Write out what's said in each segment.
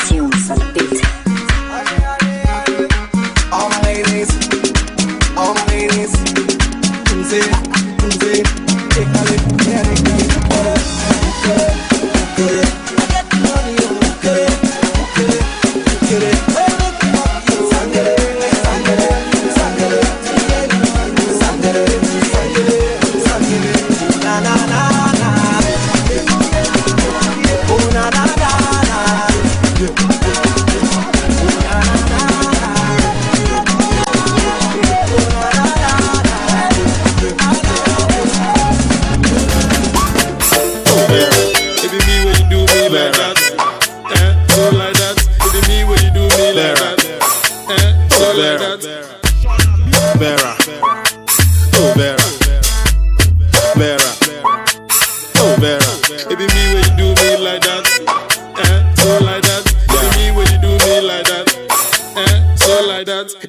Tunes on the beat. All my ladies, Tunze,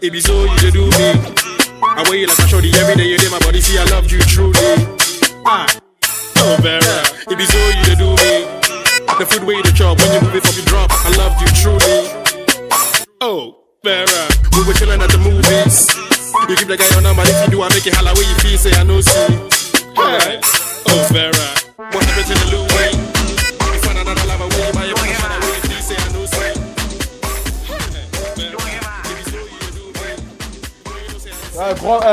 It be so you do me. I wear you like a shorty every day. You did my body, see I love you truly. Oh Vera, it be so you do me. The food way you chop when you move it from your drop. I loved you truly. Oh Vera, we were chilling at the movies. You keep the guy on number, if you do, I make it holla where you feel. Say I know see. Hey. Oh Vera, what happened to the Louis? You find another lover way, buy your money, find a way you feel. Say I know see.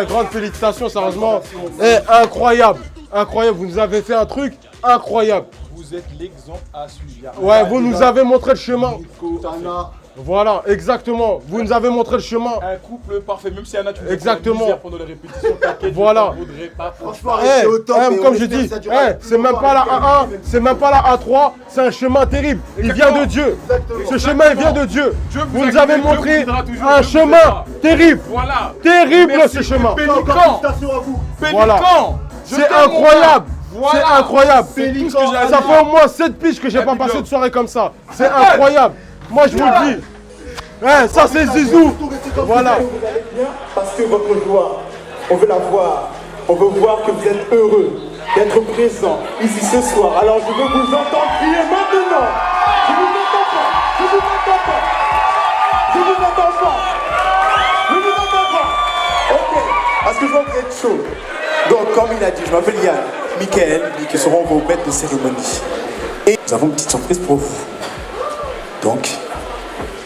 Grande félicitations, sérieusement. Incroyable, incroyable. Vous nous avez fait un truc incroyable. Vous êtes l'exemple à suivre. Ouais, vous nous avez montré le chemin. Voilà, exactement. Vous nous avez montré le chemin. Un couple parfait, même si Anna, tu veux exactement. Pendant les répétitions, t'inquiète, voilà. Pas. Franchement, restez au top. Comme je dis, c'est même pas la A1, c'est même pas la A3, c'est un chemin terrible. Il vient de Dieu. Ce chemin, il vient de Dieu. Vous nous avez montré un chemin terrible. Voilà. Terrible ce chemin. Voilà. C'est incroyable. Voilà. C'est incroyable. Ça fait au moins 7 piges que j'ai pas passé de soirée comme ça. C'est incroyable. Moi je vous le dis. Ça c'est Zizou. Voilà. Parce que votre joie, on veut la voir. On veut voir que vous êtes heureux d'être présent ici ce soir. Alors je veux vous entendre crier maintenant. Je vous entends pas. Je vous entends pas. Je vous entends pas. Je vous entends pas. Ok. Parce que je vois que vous êtes chaud. Donc comme il a dit, je m'appelle Yann, Michael, qui seront vos maîtres de cérémonie. Et nous avons une petite surprise pour vous. Donc,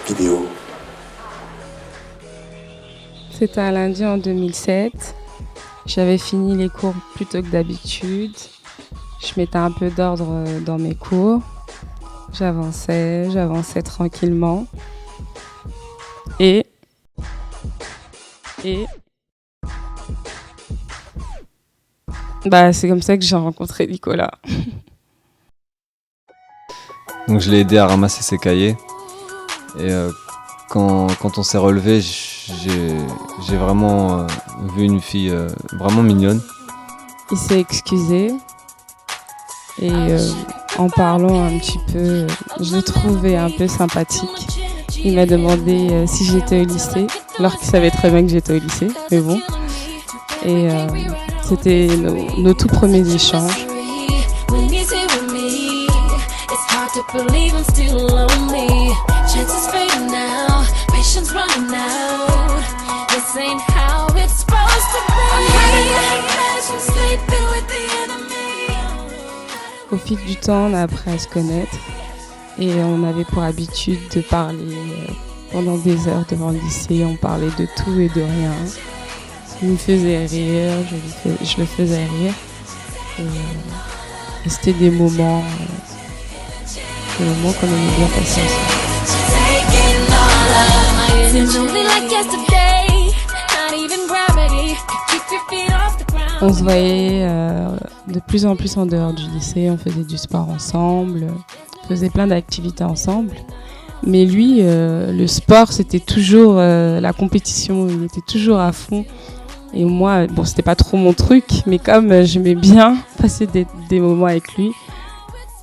vidéo. C'était un lundi en 2007. J'avais fini les cours plus tôt que d'habitude. Je mettais un peu d'ordre dans mes cours. J'avançais tranquillement. Et c'est comme ça que j'ai rencontré Nicolas. Donc je l'ai aidé à ramasser ses cahiers. Et quand on s'est relevé, j'ai vraiment vu une fille vraiment mignonne. Il s'est excusé. Et en parlant un petit peu, je l'ai trouvé un peu sympathique. Il m'a demandé si j'étais au lycée, alors qu'il savait très bien que j'étais au lycée, mais bon. Et c'était nos tout premiers échanges. Au fil du temps, on a appris à se connaître et on avait pour habitude de parler pendant des heures devant le lycée. On parlait de tout et de rien. Il me faisait rire, je le faisais rire. Et c'était des moments qu'on aimait bien passer ensemble. On se voyait de plus en plus en dehors du lycée, on faisait du sport ensemble, on faisait plein d'activités ensemble. Mais lui, le sport, c'était toujours la compétition, il était toujours à fond. Et moi, bon, c'était pas trop mon truc, mais comme j'aimais bien passer des moments avec lui,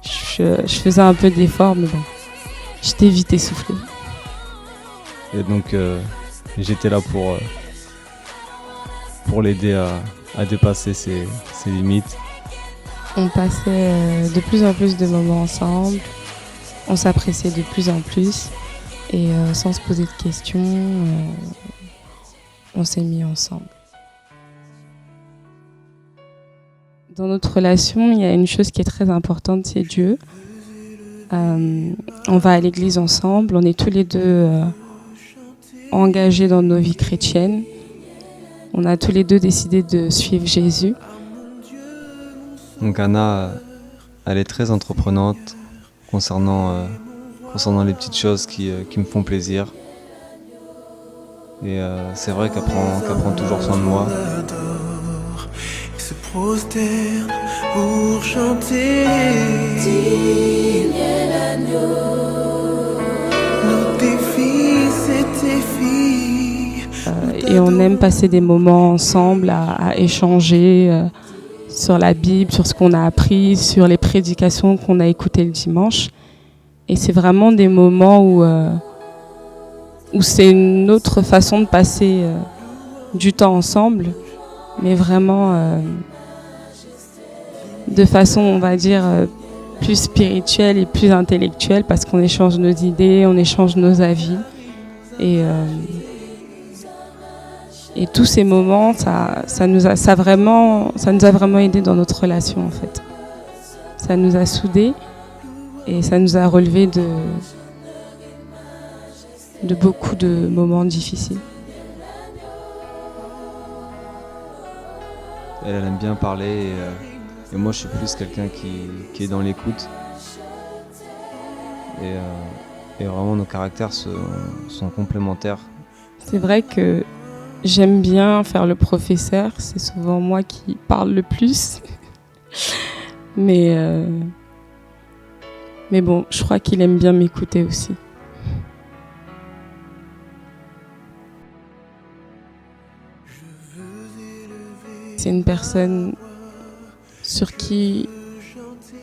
je faisais un peu d'efforts, mais bon, j'étais vite essoufflée. Et donc, j'étais là pour l'aider à dépasser ses limites. On passait de plus en plus de moments ensemble. on s'appréciait de plus en plus. Et sans se poser de questions, on s'est mis ensemble. Dans notre relation, il y a une chose qui est très importante, c'est Dieu. On va à l'église ensemble, on est tous les deux engagés dans nos vies chrétiennes. On a tous les deux décidé de suivre Jésus. Donc Anna, elle est très entreprenante concernant les petites choses qui me font plaisir. Et c'est vrai qu'elle prend toujours soin de moi. Se prosterne pour chanter. Nous tes fils et tes filles. Et on aime passer des moments ensemble à échanger sur la Bible, sur ce qu'on a appris, sur les prédications qu'on a écoutées le dimanche. Et c'est vraiment des moments où c'est une autre façon de passer du temps ensemble, mais vraiment de façon, on va dire, plus spirituelle et plus intellectuelle, parce qu'on échange nos idées, on échange nos avis. Et tous ces moments, ça nous a vraiment aidé dans notre relation, en fait. Ça nous a soudés et ça nous a relevés de beaucoup de moments difficiles. Elle aime bien parler et moi je suis plus quelqu'un qui est dans l'écoute. Et vraiment nos caractères sont complémentaires. C'est vrai que j'aime bien faire le professeur, c'est souvent moi qui parle le plus. Mais bon, je crois qu'il aime bien m'écouter aussi. C'est une personne sur qui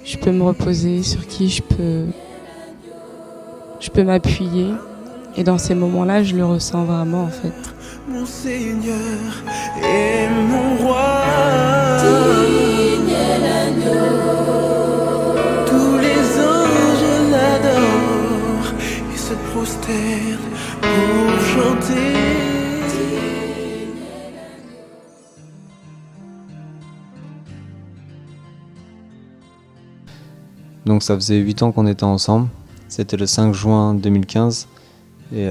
je peux me reposer, sur qui je peux m'appuyer. Et dans ces moments-là, je le ressens vraiment, en fait. Mon Seigneur et mon roi. Tous les anges l'adorent et se prosternent pour chanter. Donc ça faisait 8 ans qu'on était ensemble. C'était le 5 juin 2015. Et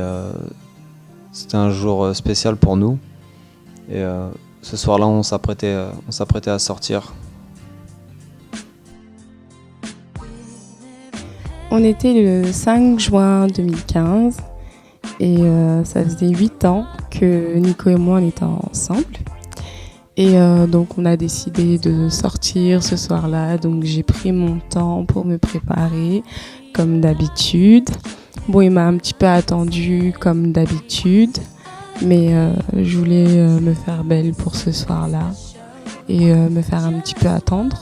c'était un jour spécial pour nous. Et ce soir-là, on s'apprêtait à sortir. On était le 5 juin 2015 et ça faisait 8 ans que Nico et moi on était ensemble. Et donc on a décidé de sortir ce soir-là. Donc j'ai pris mon temps pour me préparer comme d'habitude. Bon, il m'a un petit peu attendu comme d'habitude, mais je voulais me faire belle pour ce soir-là et me faire un petit peu attendre.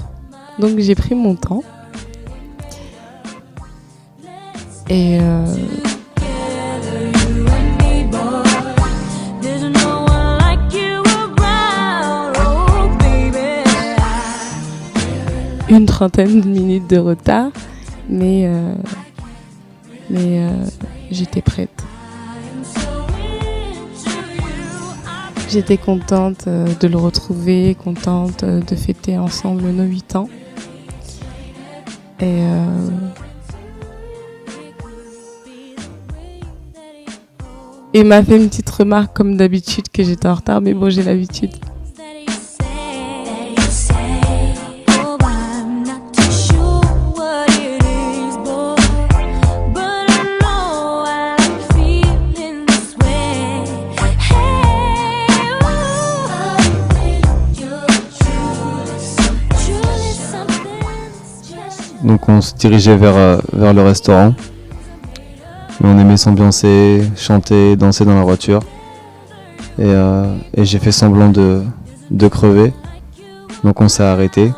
Donc j'ai pris mon temps. Et une trentaine de minutes de retard, mais j'étais prête. J'étais contente de le retrouver, contente de fêter ensemble nos 8 ans. Et il m'a fait une petite remarque comme d'habitude que j'étais en retard, mais bon, j'ai l'habitude. Donc on se dirigeait vers le restaurant. Mais on aimait s'ambiancer, chanter, danser dans la voiture. Et j'ai fait semblant de crever. Donc on s'est arrêté.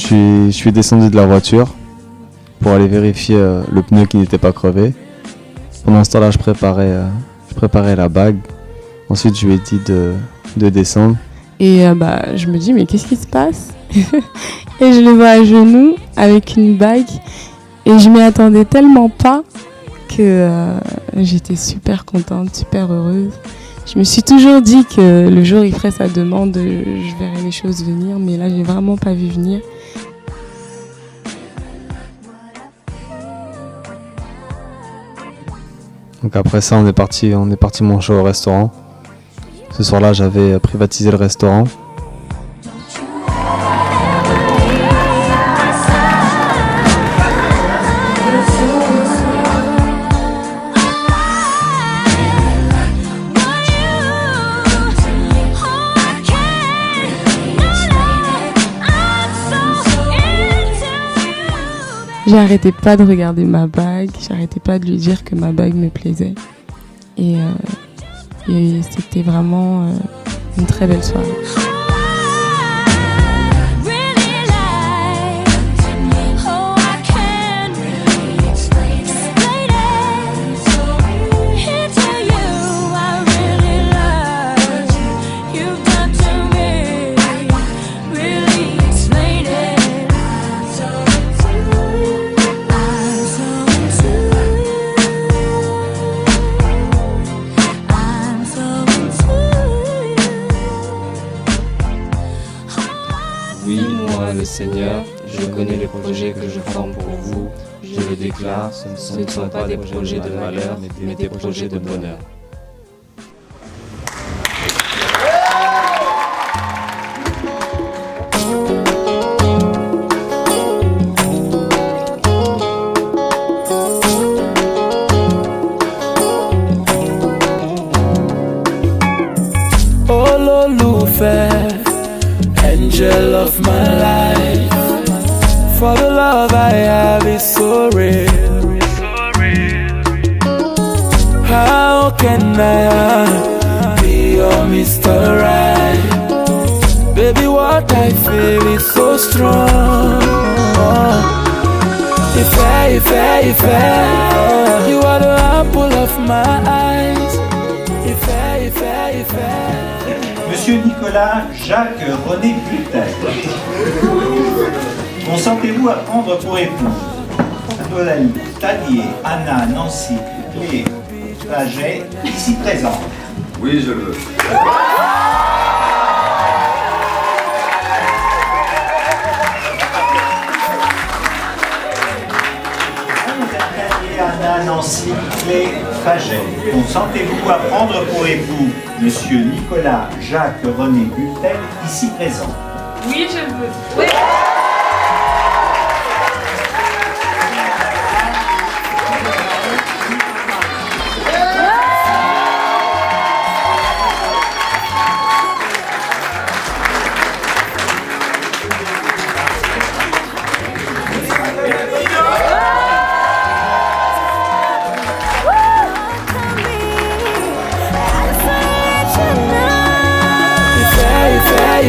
Je suis descendu de la voiture pour aller vérifier le pneu qui n'était pas crevé. Pendant ce temps-là, je préparais la bague. Ensuite, je lui ai dit de descendre. Et je me dis, mais qu'est-ce qui se passe? Et je le vois à genoux avec une bague. Et je m'y attendais tellement pas que j'étais super contente, super heureuse. Je me suis toujours dit que le jour où il ferait sa demande, je verrais les choses venir. Mais là, j'ai vraiment pas vu venir. Donc après ça, on est parti manger au restaurant. Ce soir-là, j'avais privatisé le restaurant. J'arrêtais pas de regarder ma bague, j'arrêtais pas de lui dire que ma bague me plaisait. Et c'était vraiment une très belle soirée. Oui, moi, le Seigneur, je connais les projets que je forme pour vous. Je le déclare, ce ne sont pas des projets de malheur, mais des projets de bonheur. Angel of my life, for the love I have is so real. How can I be your Mr. Right? Baby, what I feel is so strong. If you are the apple of my eyes. If Monsieur Nicolas Jacques René Bultel, consentez-vous à prendre pour époux Adolaï, Tadier, Anna, Nancy, Clé, Paget, ici présents? Oui, je le veux. Anna, Nancy, Clé, Paget. Consentez-vous à prendre pour époux Monsieur Nicolas Jacques René Bultel, ici présent? Oui, je le veux. Oui.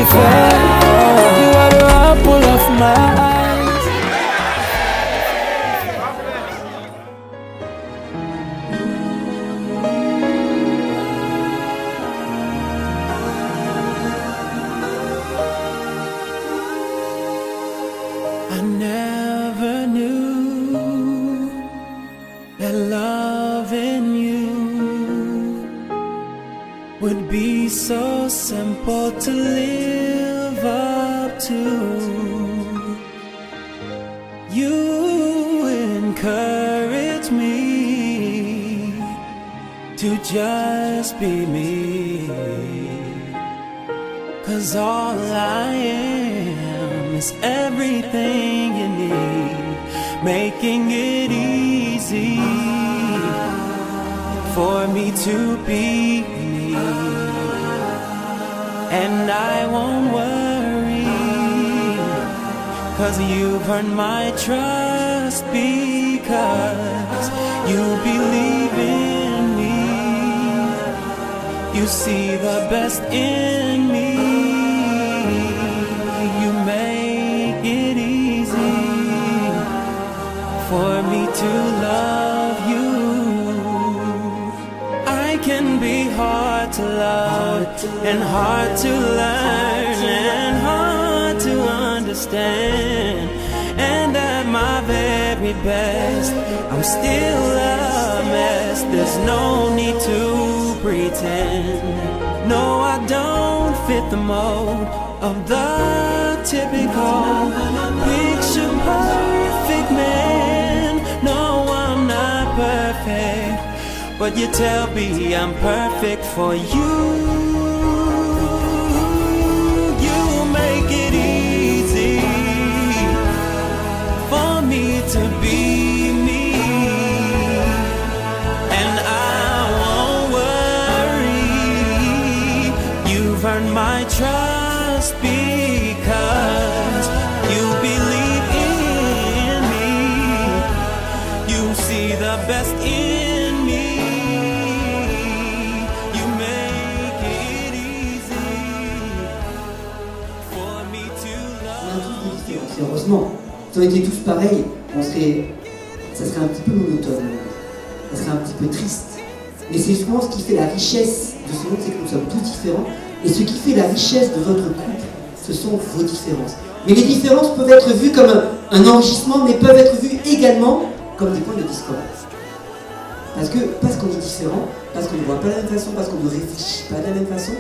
You are the apple of my eyes. I never knew that loving you would be so simple to live up to. You encourage me to just be me, 'cause all I am is everything you need, making it easy for me to be me. And I won't worry, 'cause you've earned my trust, because you believe in me. You see the best in me. You make it easy for me to love you. can be hard to love and hard to learn and hard to understand. And at my very best, I'm still a mess. There's no need to pretend. No, I don't fit the mold of the typical picture perfect man. No, I'm not perfect, but you tell me I'm perfect for you. You make it easy for me to be me, and I won't worry. You've earned my trust because you believe in me. You see the best in me. You make it easy for me to love you. Et heureusement, si on était tous pareils, ça serait un petit peu monotone, ça serait un petit peu triste. Mais c'est justement ce qui fait la richesse de ce monde, c'est que nous sommes tous différents. Et ce qui fait la richesse de votre couple, ce sont vos différences. Mais les différences peuvent être vues comme un enrichissement, mais peuvent être vues également comme des points de discordance. Parce qu'on est différent, parce qu'on ne voit pas de la même façon, parce qu'on ne réfléchit pas de la même façon,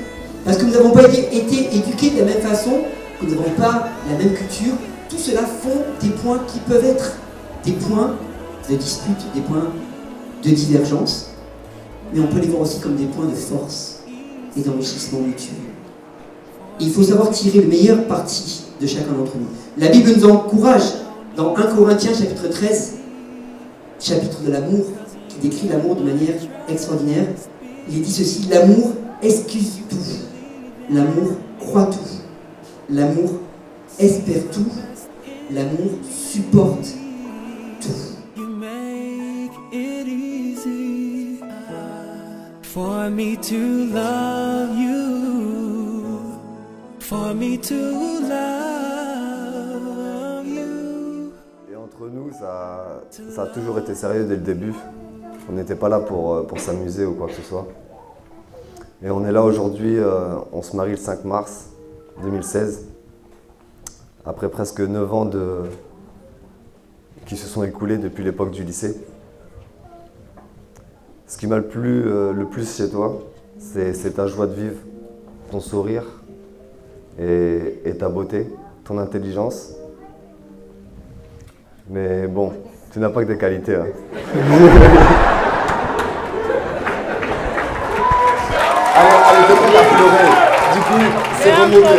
parce que nous n'avons pas été éduqués de la même façon, que nous n'avons pas la même culture, tout cela font des points qui peuvent être des points de dispute, des points de divergence, mais on peut les voir aussi comme des points de force et d'enrichissement mutuel. Et il faut savoir tirer le meilleur parti de chacun d'entre nous. La Bible nous encourage dans 1 Corinthiens chapitre 13, chapitre de l'amour, qui décrit l'amour de manière extraordinaire. Il est dit ceci: l'amour excuse tout, l'amour croit tout, l'amour espère tout, l'amour supporte tout. You make it easy for me to love you, for me to love you. Et entre nous, ça a toujours été sérieux dès le début. On n'était pas là pour s'amuser ou quoi que ce soit. Et on est là aujourd'hui, on se marie le 5 mars 2016. Après presque 9 ans qui se sont écoulés depuis l'époque du lycée. Ce qui m'a le plus chez toi, c'est ta joie de vivre, ton sourire et ta beauté, ton intelligence. Mais bon, tu n'as pas que des qualités. Hein. Allez, t'es prête à pleurer. Du coup, c'est remonté.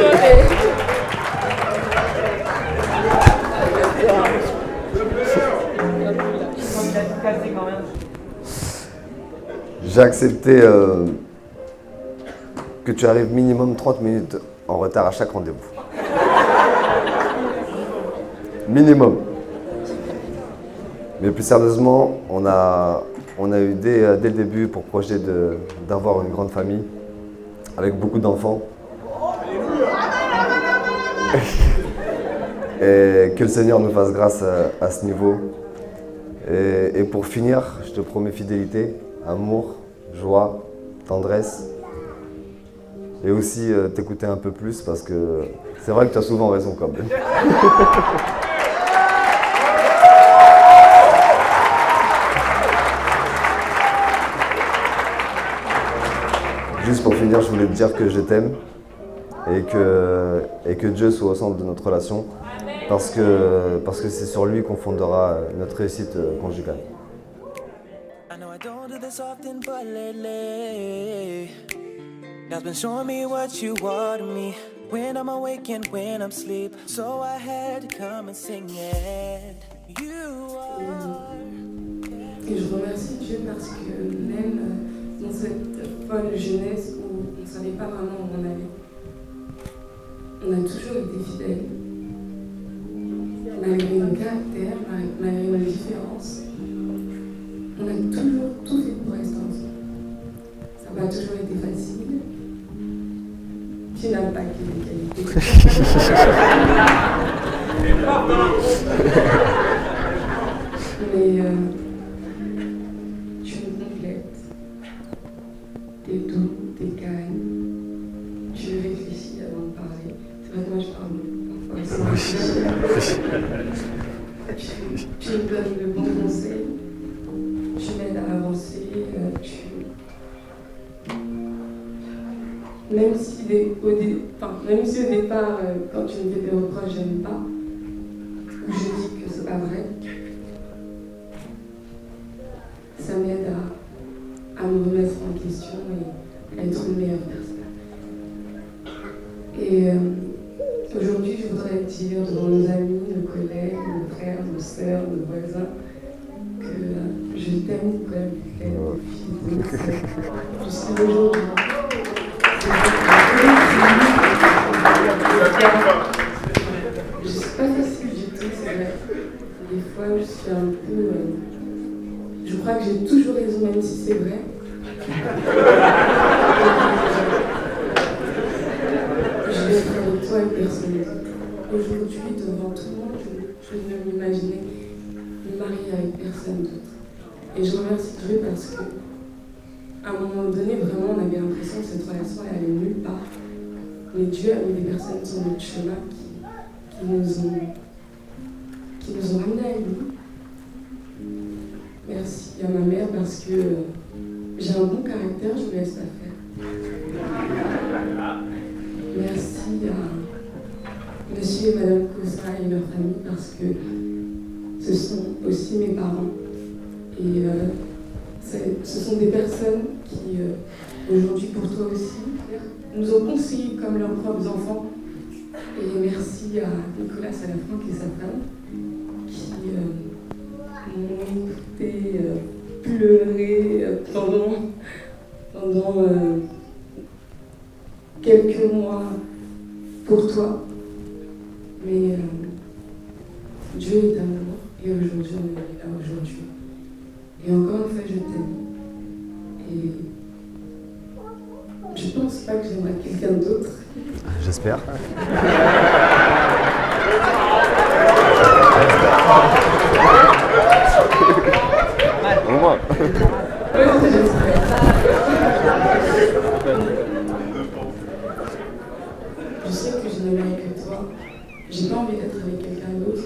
J'ai accepté que tu arrives minimum 30 minutes en retard à chaque rendez-vous. Minimum. Mais plus sérieusement, on a eu dès le début pour projet d'avoir une grande famille avec beaucoup d'enfants. Et que le Seigneur nous fasse grâce à ce niveau. Et pour finir, je te promets fidélité, amour, joie, tendresse. Et aussi t'écouter un peu plus parce que c'est vrai que tu as souvent raison quand même. Juste pour finir, je voulais te dire que je t'aime et que Dieu soit au centre de notre relation parce que c'est sur lui qu'on fondera notre réussite conjugale. God's been showing me what you are to me when I'm awake and when I'm asleep. So I had to come and sing it. You are. Et je remercie Dieu parce que même dans cette folle jeunesse où on ne savait pas vraiment où on allait, on a toujours été fidèles. Malgré nos caractères, malgré nos différences, on a toujours tout fait pour rester ensemble. Ça n'a pas toujours été facile. Tu n'as pas que des qualités. Mais tu me complètes. t'es doux, t'es calme, tu réfléchis avant de parler. C'est vrai que moi je parle parfois. Tu me donnes de bons conseils, tu m'aides à avancer, même si au départ, quand tu me fais des reproches, j'aime pas, ou je dis que c'est pas vrai, ça m'aide à me remettre en question et à être une meilleure personne. Et aujourd'hui, je voudrais dire devant nos amis, nos collègues, nos frères, nos sœurs, nos voisins, que je t'aime, Nicolas Butel, jusqu'à aujourd'hui. C'est pas facile du tout, c'est vrai. Des fois, je suis un peu... je crois que j'ai toujours raison, même si c'est vrai. Je vais être avec toi et personne d'autre. Aujourd'hui, devant tout le monde, je ne m'imaginais me marier avec personne d'autre. Et je remercie Dieu parce que, à un moment donné, vraiment, on avait l'impression que cette relation elle allait nulle part. Mais Dieu a mis des personnes sur notre chemin qui nous ont ramenés à lui. Merci à ma mère parce que j'ai un bon caractère, je me laisse pas faire. Merci à monsieur et madame Kosa et leur famille parce que ce sont aussi mes parents. Et ce sont des personnes qui, aujourd'hui pour toi aussi, nous ont conseillés comme leurs propres enfants. Et merci à Nicolas Salafranc et sa femme qui m'ont écouté pleurer pendant quelques mois pour toi. Mais Dieu est amour et aujourd'hui on est là aujourd'hui. Et encore une fois je t'aime. Et je pense pas que j'aimerais quelqu'un d'autre. J'espère. Au moins. Je sais que je n'aimerais que toi. J'ai pas envie d'être avec quelqu'un d'autre.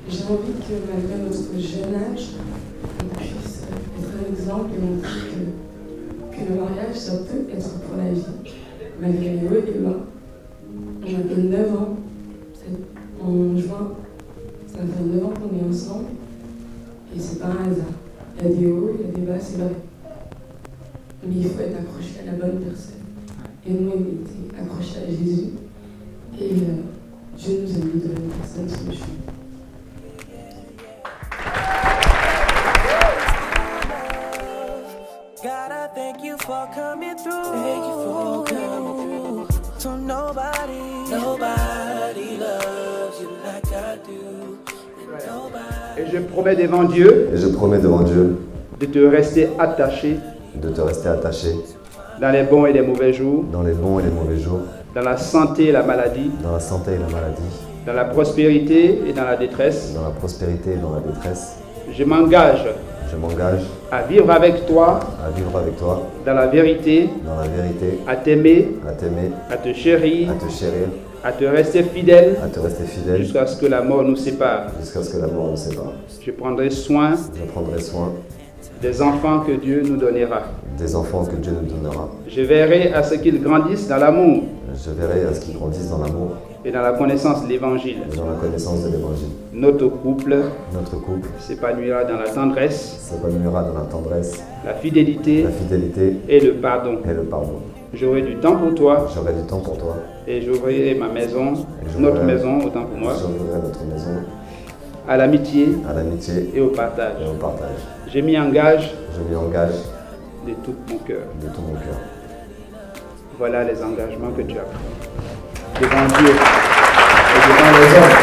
J'ai envie que malgré notre jeune âge, on puisse être un exemple et montrer que le mariage, ça peut être pour la vie. Malgré les hauts et les bas. On a fait 9 ans. En juin, ça fait 9 ans qu'on est ensemble. Et c'est pas un hasard. Il y a des hauts, il y a des bas, c'est vrai. Mais il faut être accroché à la bonne personne. Et nous, on était accrochés à Jésus. Et Dieu nous a mis de la bonne personne sur le chemin. God, I thank you for coming through. Thank you for coming through. So nobody loves you like I do. Et je promets devant Dieu. Et je promets devant Dieu. De te rester attaché. De te rester attaché. Dans les bons et les mauvais jours. Dans les bons et les mauvais jours. Dans la santé et la maladie. Dans la santé et la maladie. Dans la prospérité et dans la détresse. Dans la prospérité et dans la détresse. Je m'engage. Je m'engage à vivre avec toi. À vivre avec toi. Dans la vérité. Dans la vérité. À t'aimer. À t'aimer. À te chérir. À te chérir. À te rester fidèle. À te rester fidèle. Jusqu'à ce que la mort nous sépare. Jusqu'à ce que la mort nous sépare. Je prendrai soin. Je prendrai soin. Des enfants que Dieu nous donnera. Des enfants que Dieu nous donnera. Je veillerai à ce qu'ils grandissent dans l'amour. Je veillerai à ce qu'ils grandissent dans l'amour. Et dans la connaissance de l'évangile. Et dans la connaissance de l'évangile. Notre couple. Notre couple. S'épanouira dans la tendresse. S'épanouira dans la tendresse. La fidélité. La fidélité. Et le pardon. Et le pardon. J'aurai du temps pour toi. J'aurai du temps pour toi. Et j'ouvrirai ma maison, notre maison, autant pour moi. J'ouvrirai notre maison. À l'amitié. À l'amitié. Et au partage. Et au partage. Je m'y engage. Je m'y engage. De tout mon cœur. De tout mon cœur. Voilà les engagements que tu as pris. Devant Dieu et devant les hommes.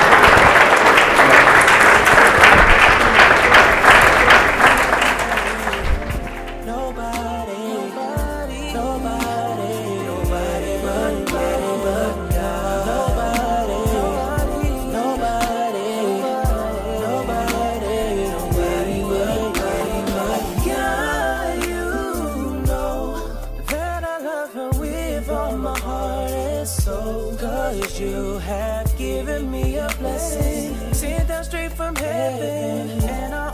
That 'cause you have given me a blessing, sent down straight from heaven, and I